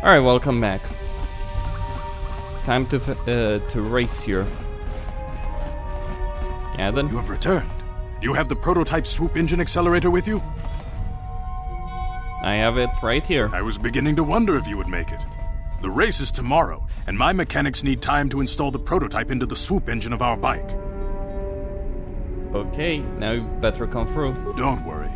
Alright, welcome back. Time to race here. Yeah, then. You have returned. You have the prototype swoop engine accelerator with you? I have it right here. I was beginning to wonder if you would make it. The race is tomorrow, and my mechanics need time to install the prototype into the swoop engine of our bike. Okay, now you better come through. Don't worry.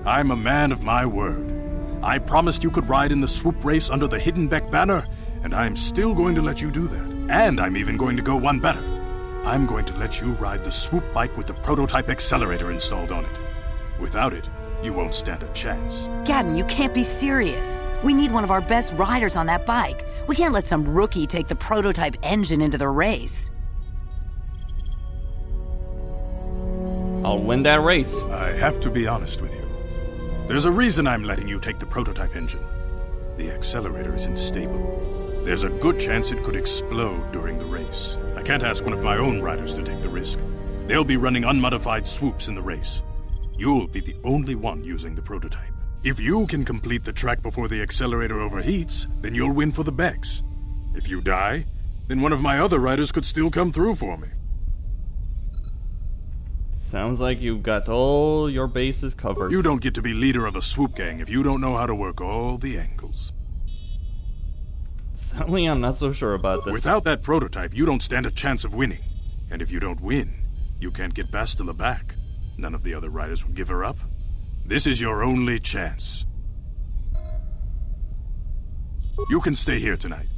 I'm a man of my word. I promised you could ride in the swoop race under the Hidden Beck banner, and I'm still going to let you do that. And I'm even going to go one better. I'm going to let you ride the swoop bike with the prototype accelerator installed on it. Without it, you won't stand a chance. Gadden, you can't be serious. We need one of our best riders on that bike. We can't let some rookie take the prototype engine into the race. I'll win that race. I have to be honest with you. There's a reason I'm letting you take the prototype engine. The accelerator is unstable. There's a good chance it could explode during the race. I can't ask one of my own riders to take the risk. They'll be running unmodified swoops in the race. You'll be the only one using the prototype. If you can complete the track before the accelerator overheats, then you'll win for the Becks. If you die, then one of my other riders could still come through for me. Sounds like you've got all your bases covered. You don't get to be leader of a swoop gang if you don't know how to work all the angles. Sadly, I'm not so sure about this. Without that prototype, you don't stand a chance of winning. And if you don't win, you can't get Bastila back. None of the other riders will give her up. This is your only chance. You can stay here tonight.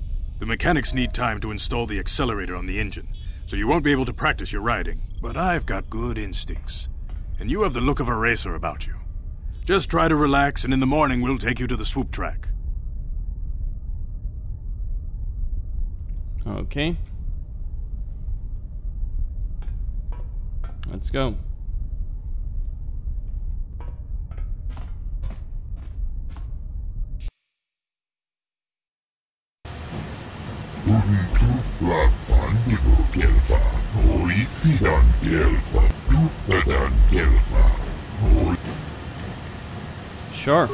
The mechanics need time to install the accelerator on the engine, so you won't be able to practice your riding. But I've got good instincts, and you have the look of a racer about you. Just try to relax, and in the morning we'll take you to the swoop track. Okay. Let's go. Sure.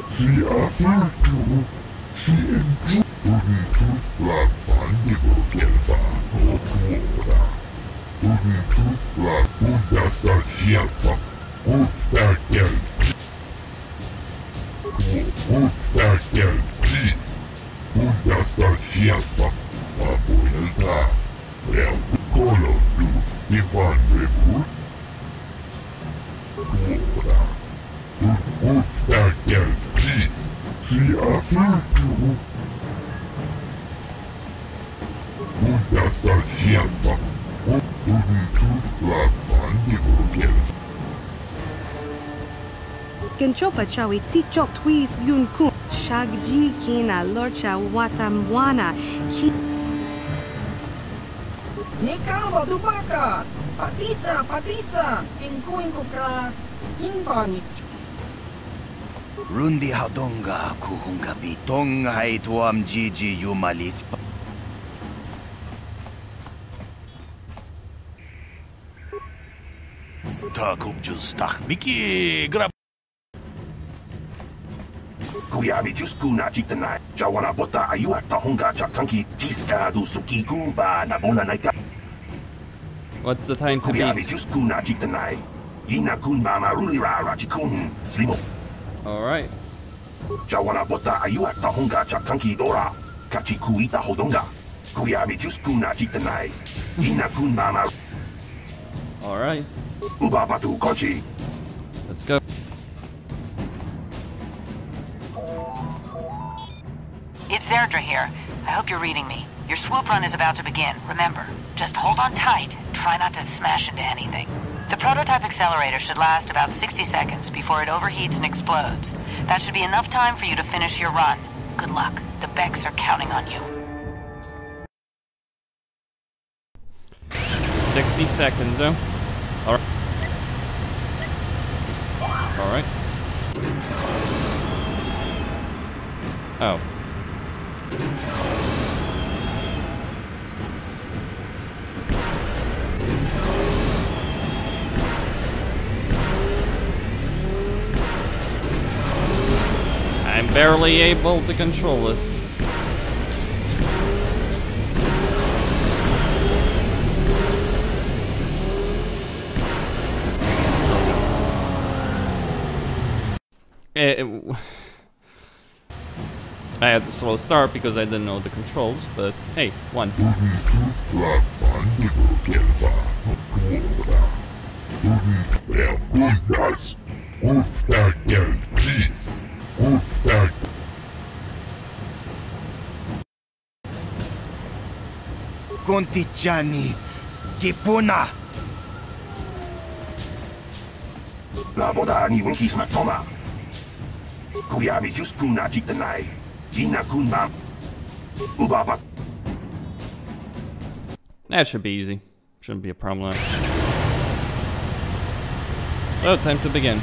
Kenchopa chawi tichok twis yun kun shagji kina lorcha watamwana ki Nikawa dubaka patisa inkuin ko ka inbani Rundi hadonga kuhunga bitonga haituam jiji yumalit. Takum justach Miki grab. Kuyabi juskuna chitanai. Jawana bota ayuat tahunga chakanki jiska du suki kumba na bona naika. What's the time to Kuyabi beat? juskuna chitanai. Ina kun mama rulira rachikun slimo. Alright. Jawana bota ayuat tahunga chakanki dora. Kachikuita hodonga. Kuyabi juskuna chitanai. Ina kun mama. Alright. Ubabatu kochi. Let's go. It's Zerdra here. I hope you're reading me. Your swoop run is about to begin, remember. Just hold on tight. Try not to smash into anything. The prototype accelerator should last about 60 seconds before it overheats and explodes. That should be enough time for you to finish your run. Good luck. The Becks are counting on you. 60 seconds, though. Alright. Alright. Oh. I'm barely able to control this. I had a slow start because I didn't know the controls, but hey, one. Contichani, Kipuna. La boda ni winkis matoma. Kuyabi just kuna jitanai. Ina kuna. Ubaba. That should be easy. Shouldn't be a problem. So, time to begin.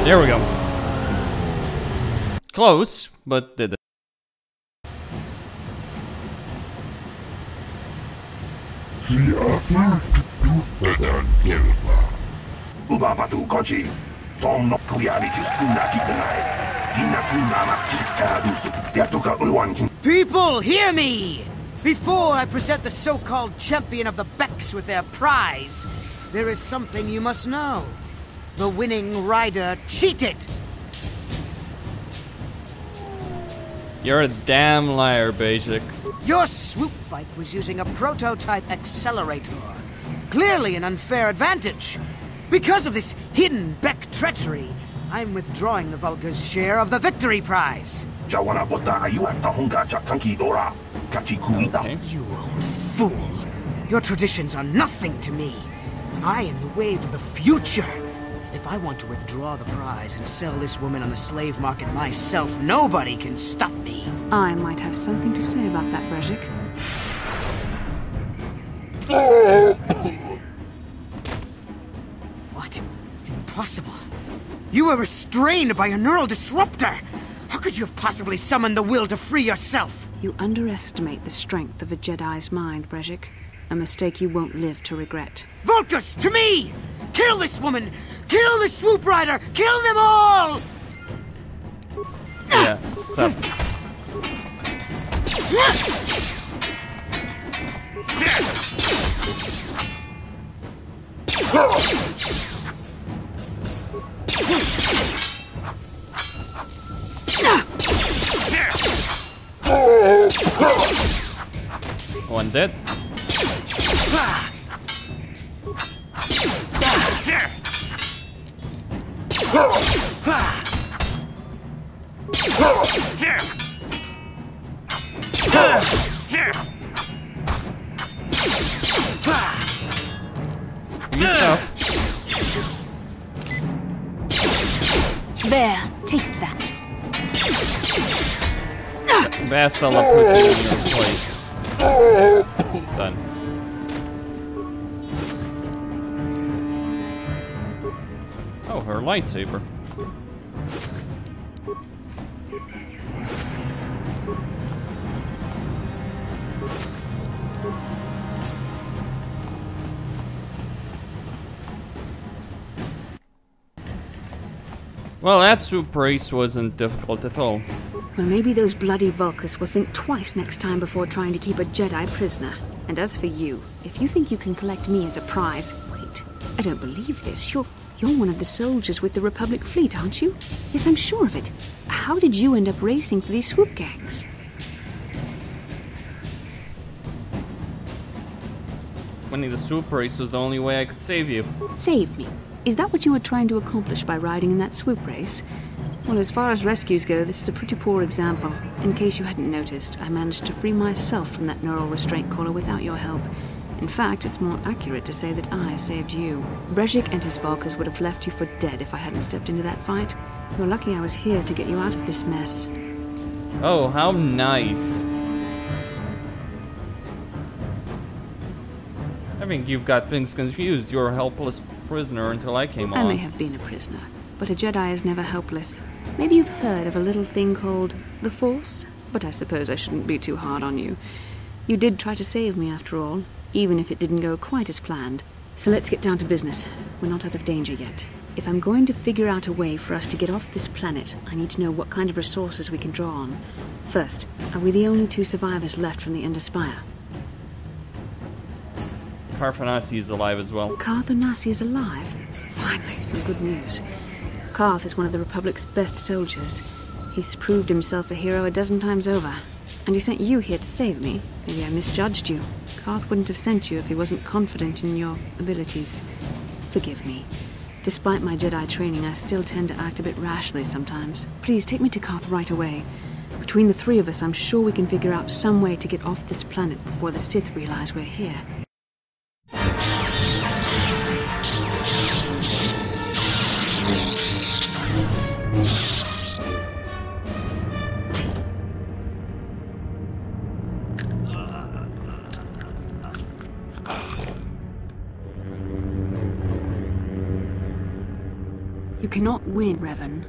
There we go. Close, but did it. Ubabatu Koji. Tom no Kuyabi Juskuna Jitanai. Inakuna Makiska Yatuka Uwankin. People, hear me! Before I present the so-called champion of the Becks with their prize, there is something you must know. The winning rider cheated! You're a damn liar, Basic. Your swoop bike was using a prototype accelerator. Clearly an unfair advantage. Because of this hidden Beck treachery, I'm withdrawing the Vulca's share of the victory prize. Jawana Bota Ayuata Hunga Chakanki Dora. Kachikuita. Okay. You old fool. Your traditions are nothing to me. I am the wave of the future. If I want to withdraw the prize and sell this woman on the slave market myself, nobody can stop me. I might have something to say about that, Brezhik. What? Impossible. You were restrained by a neural disruptor. How could you have possibly summoned the will to free yourself? You underestimate the strength of a Jedi's mind, Brezhik. A mistake you won't live to regret. Vulcus, to me! Kill this woman! Kill the swoop rider! Kill them all! Yeah, sup. One dead. Good stuff. There, take that. Bastila put you in your place. Done. Oh, her lightsaber. Well, that swoop race wasn't difficult at all. Well, maybe those bloody Vulcans will think twice next time before trying to keep a Jedi prisoner. And as for you, if you think you can collect me as a prize... Wait, I don't believe this. You're one of the soldiers with the Republic fleet, aren't you? Yes, I'm sure of it. How did you end up racing for these swoop gangs? Winning the swoop race was the only way I could save you. Save me? Is that what you were trying to accomplish by riding in that swoop race? Well, as far as rescues go, this is a pretty poor example. In case you hadn't noticed, I managed to free myself from that neural restraint collar without your help. In fact, it's more accurate to say that I saved you. Brezhik and his Vulcans would have left you for dead if I hadn't stepped into that fight. You're lucky I was here to get you out of this mess. Oh, how nice. I think you've got things confused. You're a helpless prisoner until I came I along. may have been a prisoner, but a Jedi is never helpless. Maybe you've heard of a little thing called the Force, but I suppose I shouldn't be too hard on you. You did try to save me after all, even if it didn't go quite as planned. So let's get down to business. We're not out of danger yet. If I'm going to figure out a way for us to get off this planet, I need to know what kind of resources we can draw on. First, are we the only 2 survivors left from the Ender Spire? Karthanasi is alive as well. Karthanasi is alive? Finally, some good news. Karth is one of the Republic's best soldiers. He's proved himself a hero a dozen times over. And he sent you here to save me. Maybe I misjudged you. Karth wouldn't have sent you if he wasn't confident in your abilities. Forgive me. Despite my Jedi training, I still tend to act a bit rashly sometimes. Please, take me to Karth right away. Between the 3 of us, I'm sure we can figure out some way to get off this planet before the Sith realize we're here. You cannot win, Revan.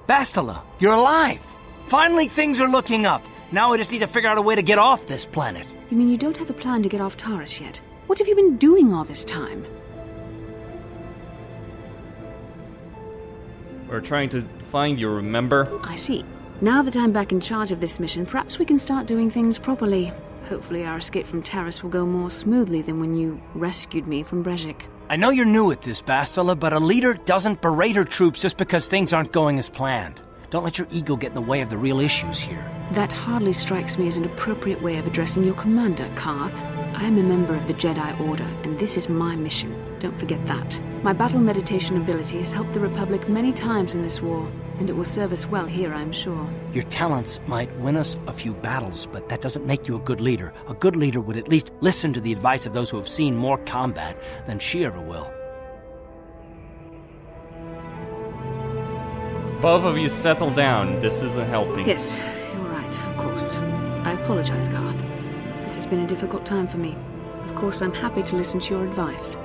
Bastila, you're alive! Finally, things are looking up. Now we just need to figure out a way to get off this planet. You mean you don't have a plan to get off Taurus yet? What have you been doing all this time? We're trying to find you, remember? I see. Now that I'm back in charge of this mission, perhaps we can start doing things properly. Hopefully our escape from Taurus will go more smoothly than when you rescued me from Brejik. I know you're new at this, Bastila, but a leader doesn't berate her troops just because things aren't going as planned. Don't let your ego get in the way of the real issues here. That hardly strikes me as an appropriate way of addressing your commander, Karth. I am a member of the Jedi Order, and this is my mission. Don't forget that. My battle meditation ability has helped the Republic many times in this war, and it will serve us well here, I'm sure. Your talents might win us a few battles, but that doesn't make you a good leader. A good leader would at least listen to the advice of those who have seen more combat than she ever will. Both of you settle down. This isn't helping. Yes, you're right, of course. I apologize, Karth. This has been a difficult time for me. Of course, I'm happy to listen to your advice.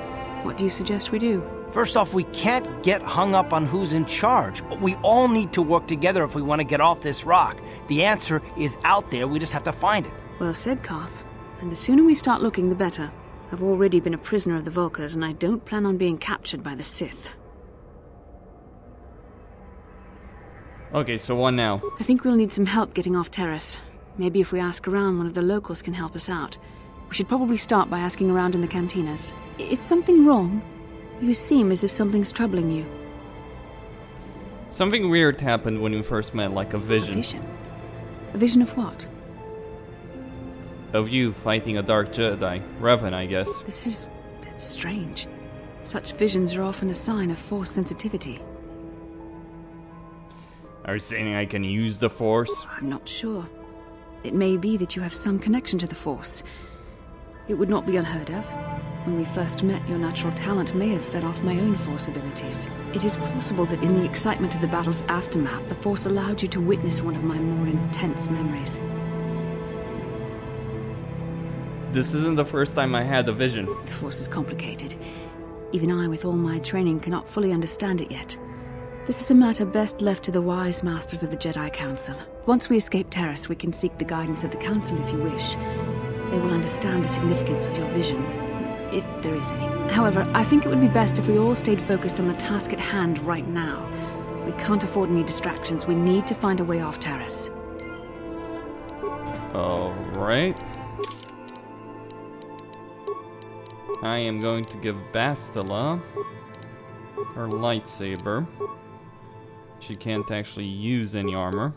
What do you suggest we do? First off, we can't get hung up on who's in charge. We all need to work together if we want to get off this rock. The answer is out there, we just have to find it. Well said, Karth. And the sooner we start looking, the better. I've already been a prisoner of the Vulkars, and I don't plan on being captured by the Sith. Okay, so what now? I think we'll need some help getting off Taurus. Maybe if we ask around, one of the locals can help us out. We should probably start by asking around in the cantinas. Is something wrong? You seem as if something's troubling you. Something weird happened when we first met, like a vision. A vision? A vision of what? Of you fighting a dark Jedi. Revan, I guess. This is a bit strange. Such visions are often a sign of Force sensitivity. Are you saying I can use the Force? I'm not sure. It may be that you have some connection to the Force. It would not be unheard of. When we first met, your natural talent may have fed off my own Force abilities. It is possible that in the excitement of the battle's aftermath, the Force allowed you to witness one of my more intense memories. This isn't the first time I had a vision. The Force is complicated. Even I, with all my training, cannot fully understand it yet. This is a matter best left to the wise masters of the Jedi Council. Once we escape Taurus, we can seek the guidance of the Council if you wish. They will understand the significance of your vision, if there is any. However, I think it would be best if we all stayed focused on the task at hand right now. We can't afford any distractions. We need to find a way off Taurus. Alright. I am going to give Bastila her lightsaber. She can't actually use any armor.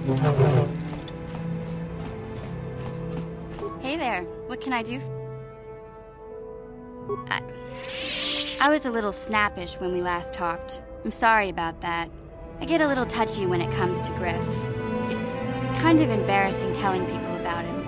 Hey there, what can I do? I was a little snappish when we last talked. I'm sorry about that. I get a little touchy when it comes to Griff. It's kind of embarrassing telling people about him.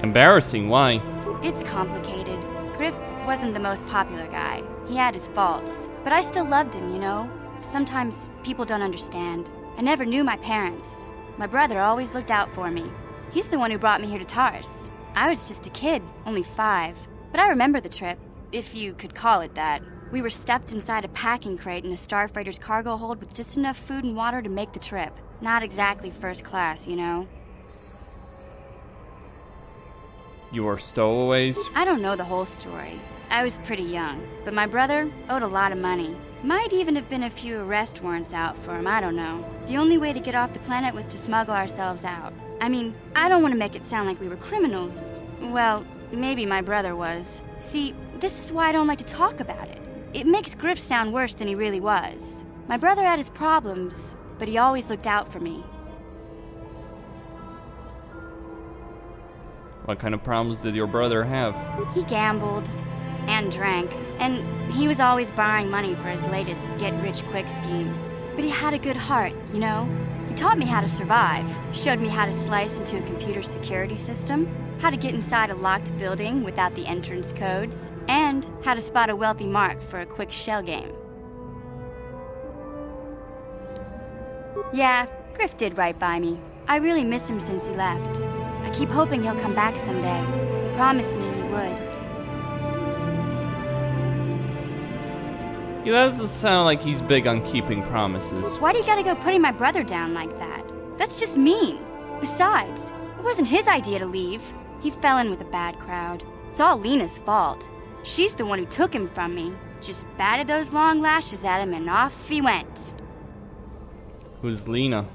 Embarrassing? Why? It's complicated. Griff wasn't the most popular guy. He had his faults. But I still loved him, you know? Sometimes people don't understand. I never knew my parents. My brother always looked out for me. He's the one who brought me here to Taurus. I was just a kid, only 5. But I remember the trip, if you could call it that. We were stuffed inside a packing crate in a starfighter's cargo hold with just enough food and water to make the trip. Not exactly first class, you know? You were stowaways? I don't know the whole story. I was pretty young, but my brother owed a lot of money. Might even have been a few arrest warrants out for him, I don't know. The only way to get off the planet was to smuggle ourselves out. I mean, I don't want to make it sound like we were criminals. Well, maybe my brother was. See, this is why I don't like to talk about it. It makes Griff sound worse than he really was. My brother had his problems, but he always looked out for me. What kind of problems did your brother have? He gambled and drank, and he was always borrowing money for his latest get-rich-quick scheme. But he had a good heart, you know? He taught me how to survive, showed me how to slice into a computer security system, how to get inside a locked building without the entrance codes, and how to spot a wealthy mark for a quick shell game. Yeah, Griff did right by me. I really miss him since he left. I keep hoping he'll come back someday. He promised me he would. He doesn't sound like he's big on keeping promises. Why do you gotta go putting my brother down like that? That's just mean. Besides, it wasn't his idea to leave. He fell in with a bad crowd. It's all Lena's fault. She's the one who took him from me. Just batted those long lashes at him and off he went. Who's Lena?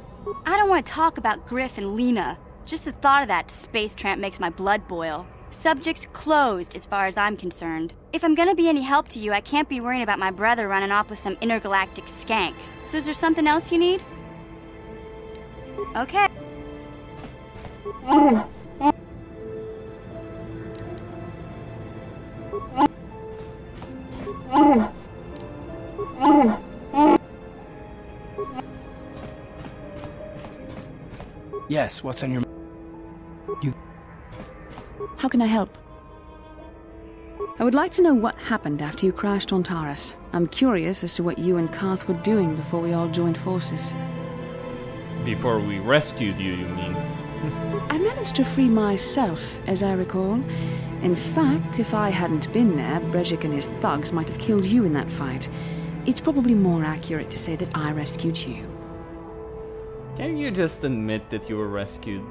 I don't want to talk about Griff and Lena. Just the thought of that space tramp makes my blood boil. Subject's closed as far as I'm concerned. If I'm gonna be any help to you, I can't be worrying about my brother running off with some intergalactic skank. So is there something else you need? Okay. Yes, what's on your... How can I help? I would like to know what happened after you crashed on Taurus. I'm curious as to what you and Karth were doing before we all joined forces. Before we rescued you, you mean? I managed to free myself, as I recall. In fact, if I hadn't been there, Brejik and his thugs might have killed you in that fight. It's probably more accurate to say that I rescued you. Can you just admit that you were rescued?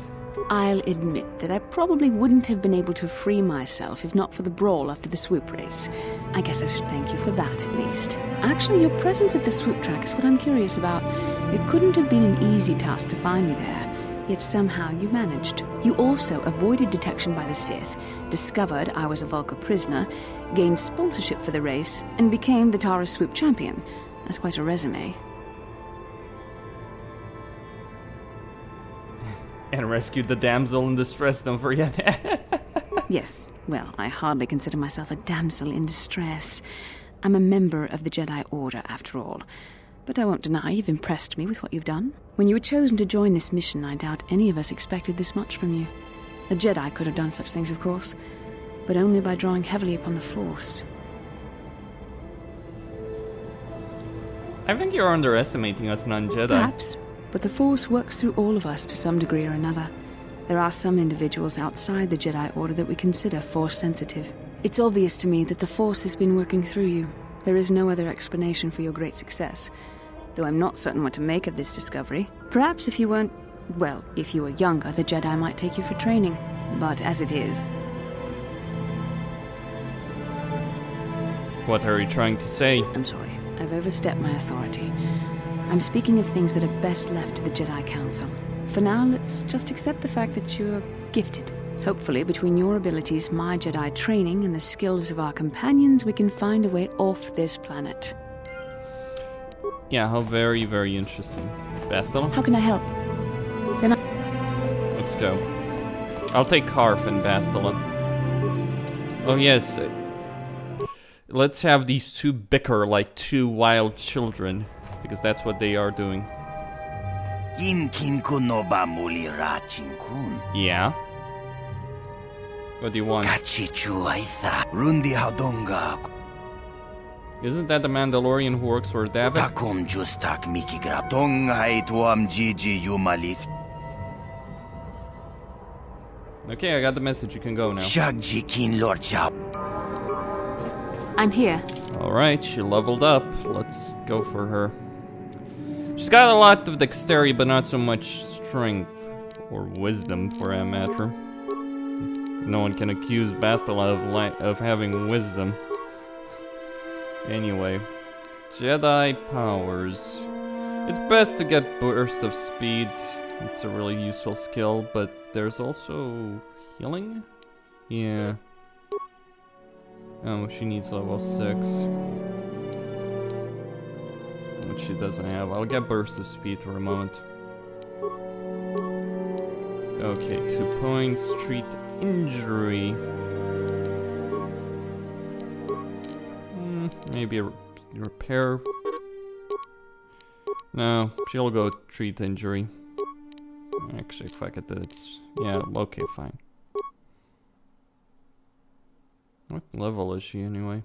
I'll admit that I probably wouldn't have been able to free myself if not for the brawl after the swoop race. I guess I should thank you for that, at least. Actually, your presence at the swoop track is what I'm curious about. It couldn't have been an easy task to find me there, yet somehow you managed. You also avoided detection by the Sith, discovered I was a Vulca prisoner, gained sponsorship for the race, and became the Taurus swoop champion. That's quite a resume. And rescued the damsel in distress, don't forget. Yes, well, I hardly consider myself a damsel in distress. I'm a member of the Jedi Order, after all. But I won't deny you've impressed me with what you've done. When you were chosen to join this mission, I doubt any of us expected this much from you. A Jedi could have done such things, of course, but only by drawing heavily upon the Force. I think you're underestimating us non-Jedi. Perhaps. But the Force works through all of us to some degree or another. There are some individuals outside the Jedi Order that we consider Force-sensitive. It's obvious to me that the Force has been working through you. There is no other explanation for your great success. Though I'm not certain what to make of this discovery. Perhaps if you weren't... well, if you were younger, the Jedi might take you for training. But as it is... What are you trying to say? I'm sorry. I've overstepped my authority. I'm speaking of things that are best left to the Jedi Council. For now, let's just accept the fact that you're gifted. Hopefully, between your abilities, my Jedi training, and the skills of our companions, we can find a way off this planet. Yeah, how very, very interesting. Bastila? How can I help? Let's go. I'll take Karf and Bastila. Oh yes. Let's have these two bicker like two wild children. Because that's what they are doing. Yeah? What do you want? Isn't that the Mandalorian who works for David? Okay, I got the message. You can go now. I'm here. Alright, she leveled up. Let's go for her. She's got a lot of dexterity, but not so much strength. Or wisdom, for that matter. No one can accuse Bastila of having wisdom. Anyway. Jedi powers. It's best to get burst of speed. It's a really useful skill, but there's also healing? Yeah. Oh, she needs level 6. Which she doesn't have. I'll get burst of speed for a moment. Okay, 2 points. Treat injury. Maybe a repair. No, she'll go treat injury. Actually, fuck it, it's... Yeah, okay, fine. What level is she, anyway?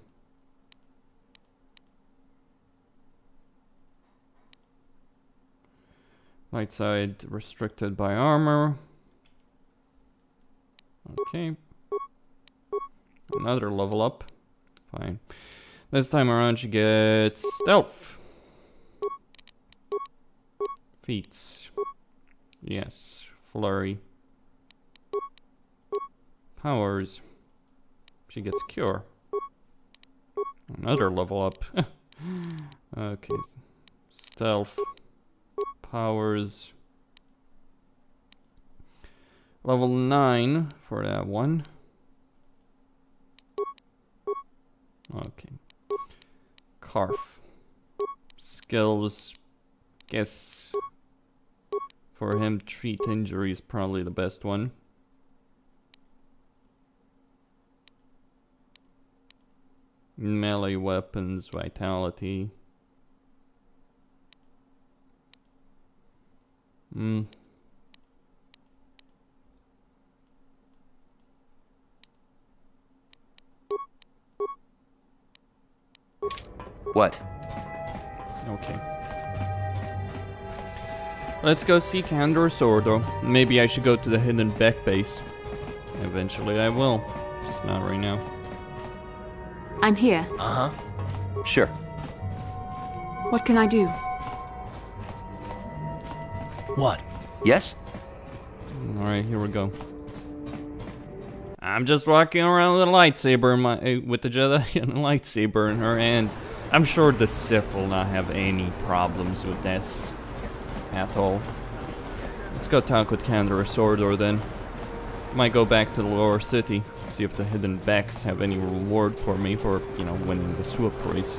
Light side restricted by armor. Okay. Another level up. Fine. This time around she gets stealth. Feats. Yes. Flurry. Powers. She gets cure. Another level up. Okay. Stealth. Powers. Level 9 for that one. Okay. Karf. Skills. Guess for him, treat injury is probably the best one. Melee weapons, vitality. What? Okay. Let's go see Kandor's Ordo. Maybe I should go to the hidden Beck base. Eventually I will. Just not right now. I'm here. Uh-huh. Sure. What can I do? What? Yes? Alright, here we go. I'm just walking around with a lightsaber in my, with the Jedi and a lightsaber in her hand. I'm sure the Sith will not have any problems with this at all. Let's go talk with Kandor's Ordo then. Might go back to the lower city, see if the hidden Becks have any reward for me for, you know, winning the swoop race.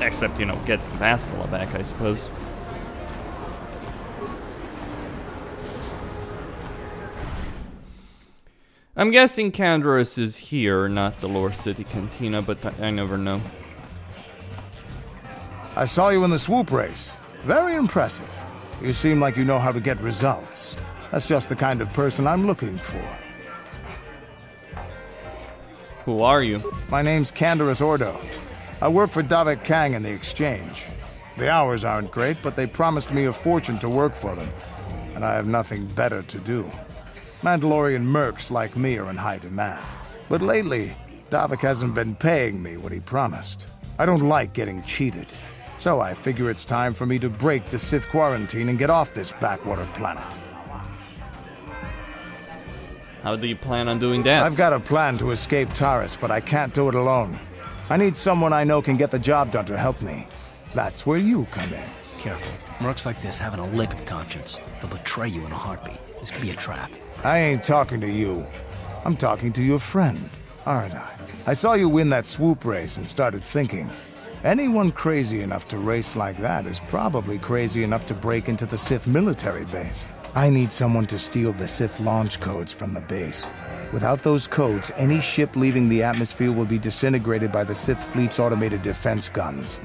Except, you know, getting Bastila back, I suppose. I'm guessing Kandor's is here, not the lower city cantina, but I never know. I saw you in the swoop race. Very impressive. You seem like you know how to get results. That's just the kind of person I'm looking for. Who are you? My name's Kandor's Ordo. I work for Davik Kang in the exchange. The hours aren't great, but they promised me a fortune to work for them. And I have nothing better to do. Mandalorian mercs like me are in high demand. But lately, Davik hasn't been paying me what he promised. I don't like getting cheated. So I figure it's time for me to break the Sith quarantine and get off this backwater planet. How do you plan on doing that? I've got a plan to escape Taris, but I can't do it alone. I need someone I know can get the job done to help me. That's where you come in. Careful. Mercs like this haven't a lick of conscience. They'll betray you in a heartbeat. This could be a trap. I ain't talking to you. I'm talking to your friend, aren't I? I saw you win that swoop race and started thinking, Anyone crazy enough to race like that is probably crazy enough to break into the Sith military base. I need someone to steal the Sith launch codes from the base. Without those codes, any ship leaving the atmosphere will be disintegrated by the Sith fleet's automated defense guns.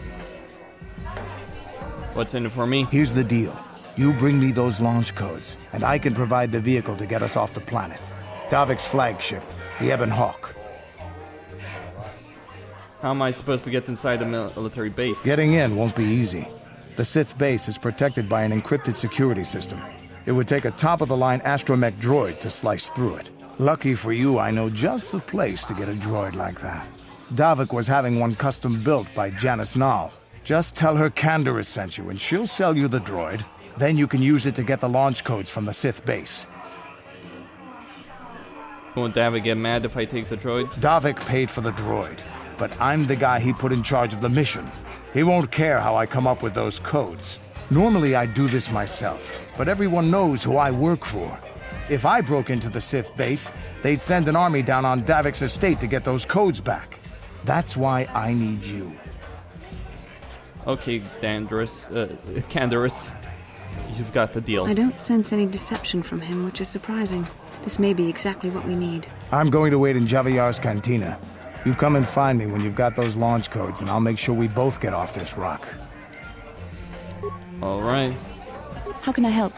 What's in it for me? Here's the deal. You bring me those launch codes, and I can provide the vehicle to get us off the planet. Davik's flagship, the Ebon Hawk. How am I supposed to get inside the military base? Getting in won't be easy. The Sith base is protected by an encrypted security system. It would take a top-of-the-line astromech droid to slice through it. Lucky for you, I know just the place to get a droid like that. Davik was having one custom built by Janice Nall. Just tell her Canderous sent you, and she'll sell you the droid. Then you can use it to get the launch codes from the Sith base. Won't Davik get mad if I take the droid? Davik paid for the droid, but I'm the guy he put in charge of the mission. He won't care how I come up with those codes. Normally I'd do this myself, but everyone knows who I work for. If I broke into the Sith base, they'd send an army down on Davik's estate to get those codes back. That's why I need you. Okay, Canderous. You've got the deal. I don't sense any deception from him, which is surprising. This may be exactly what we need. I'm going to wait in Javier's cantina. You come and find me when you've got those launch codes, and I'll make sure we both get off this rock. All right. How can I help?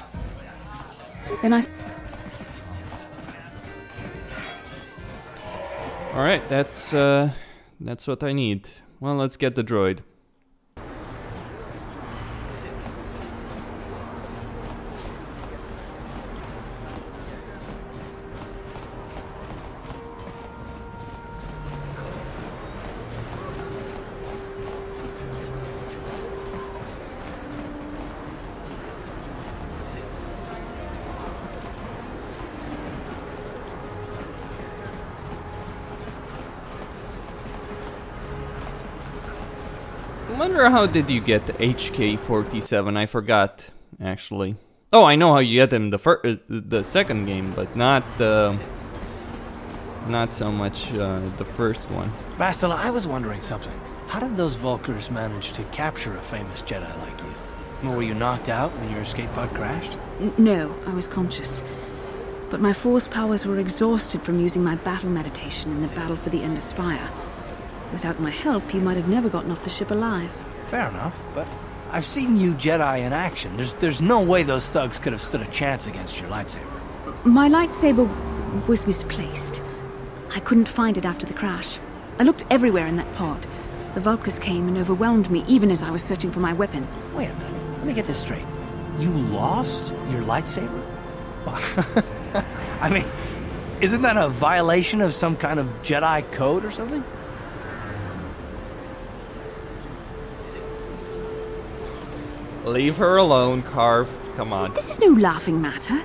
Then I... All right, that's what I need. Well, let's get the droid. I wonder how did you get the HK-47? I forgot, actually. Oh, I know how you get them the second game, but not so much the first one. Bastila, I was wondering something. How did those Vulkars manage to capture a famous Jedi like you? Were you knocked out when your escape pod crashed? No, I was conscious. But my force powers were exhausted from using my battle meditation in the battle for the Ender Spire. Without my help, you might have never gotten off the ship alive. Fair enough, but I've seen you Jedi in action. There's no way those thugs could have stood a chance against your lightsaber. My lightsaber was misplaced. I couldn't find it after the crash. I looked everywhere in that pod. The Vulkars came and overwhelmed me even as I was searching for my weapon. Wait a minute, let me get this straight. You lost your lightsaber? I mean, isn't that a violation of some kind of Jedi code or something? Leave her alone, Carve. Come on. This is no laughing matter.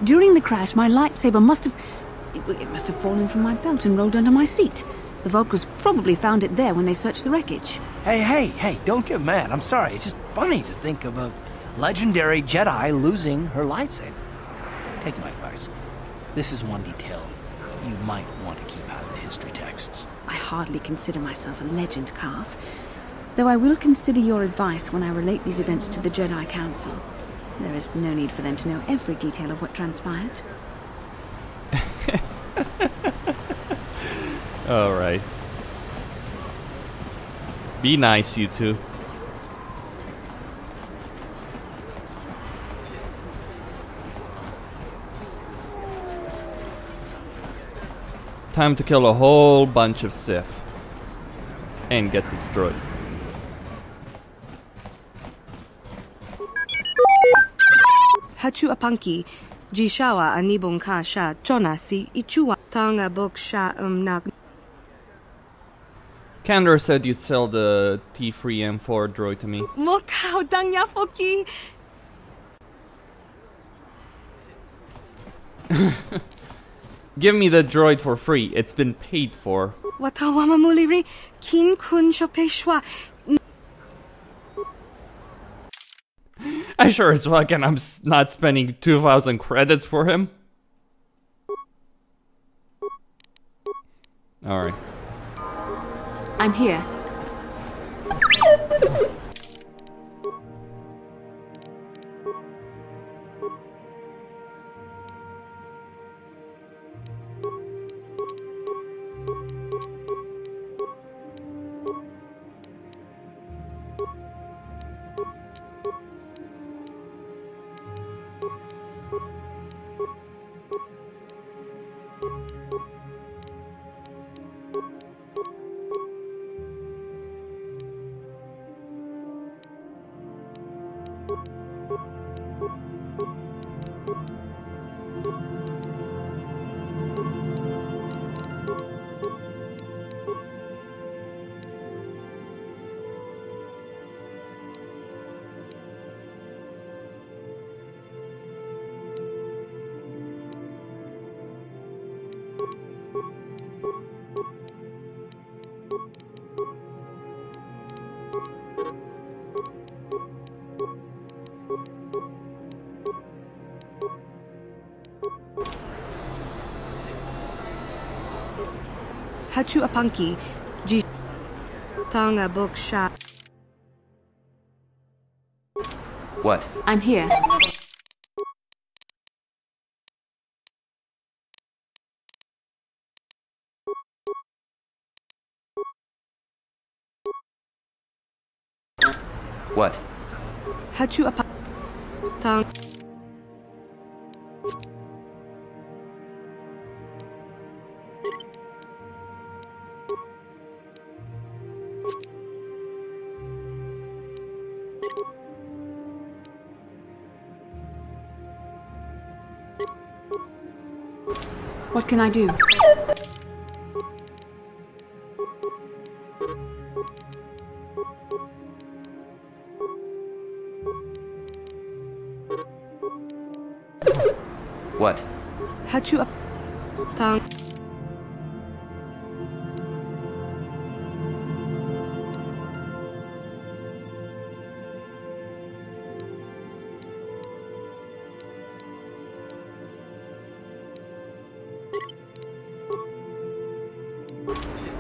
During the crash, my lightsaber must have fallen from my belt and rolled under my seat. The Vulkars probably found it there when they searched the wreckage. Hey, don't get mad. I'm sorry. It's just funny to think of a legendary Jedi losing her lightsaber. Take my advice. This is one detail you might want to keep out of the history texts. I hardly consider myself a legend, Carve. Though I will consider your advice when I relate these events to the Jedi Council. There is no need for them to know every detail of what transpired. Alright. Be nice, you two. Time to kill a whole bunch of Sith. And get destroyed. Hachu apanki, jishawa anibong ka sha chonasi ichua tanga bok sha nag. Kandor said you'd sell the T3 M4 droid to me. Mokao dangya foki. Give me the droid for free. It's been paid for. Watawama muliri kin kun shopeshwa. I sure as fuck I'm not spending 2,000 credits for him. Alright. I'm here. Hachu apanki, ji tanga book sha. What? I'm here. What? Hachu apanki. Tang. What can I do? What? Hachu ap tang.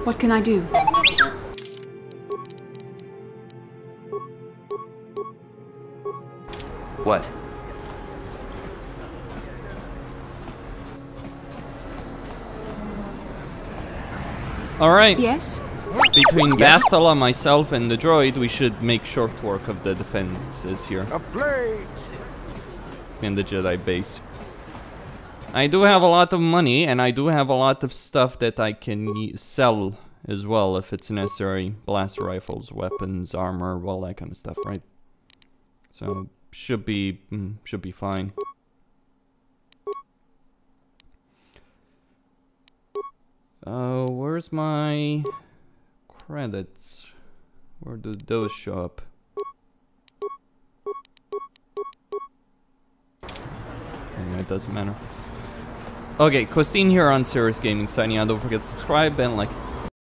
What can I do? What? Alright. Yes? Between Bastila, myself, and the droid, we should make short work of the defenses here. A plague! In the Jedi base. I do have a lot of money, and I do have a lot of stuff that I can sell as well if it's necessary. Blaster rifles, weapons, armor, all that kind of stuff, right? So, should be fine. Where's my credits? Where do those show up? Anyway, it doesn't matter. Okay, Costin here on Serious Gaming signing out. Don't forget to subscribe and like